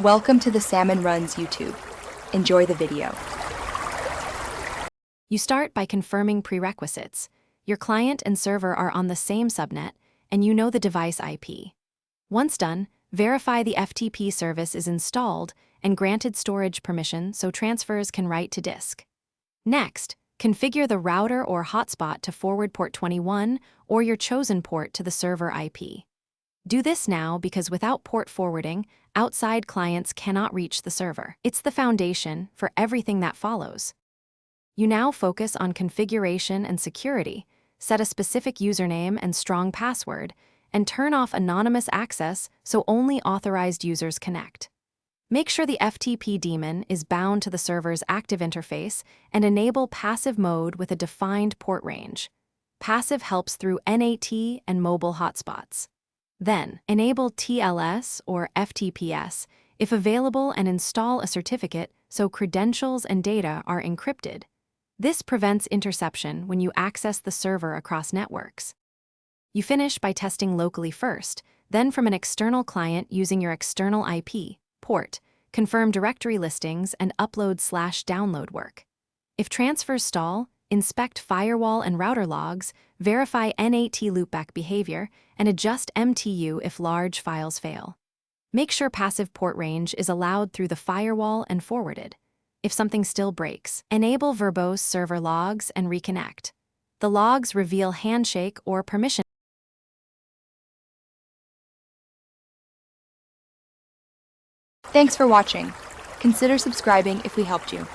Welcome to the Salmon Runs YouTube. Enjoy the video. You start by confirming prerequisites. Your client and server are on the same subnet, and you know the device IP. Once done, verify the FTP service is installed and granted storage permission so transfers can write to disk. Next, configure the router or hotspot to forward port 21 or your chosen port to the server IP. Do this now because without port forwarding, outside clients cannot reach the server. It's the foundation for everything that follows. You now focus on configuration and security, set a specific username and strong password, and turn off anonymous access so only authorized users connect. Make sure the FTP daemon is bound to the server's active interface and enable passive mode with a defined port range. Passive helps through NAT and mobile hotspots. Then, enable TLS or FTPS if available and install a certificate so credentials and data are encrypted. This prevents interception when you access the server across networks. You finish by testing locally first, then from an external client using your external IP, port, confirm directory listings, and upload/download work. If transfers stall, inspect firewall and router logs, verify NAT loopback behavior, and adjust MTU if large files fail. Make sure passive port range is allowed through the firewall and forwarded. If something still breaks, enable verbose server logs and reconnect. The logs reveal handshake or permission. Thanks for watching. Consider subscribing if we helped you.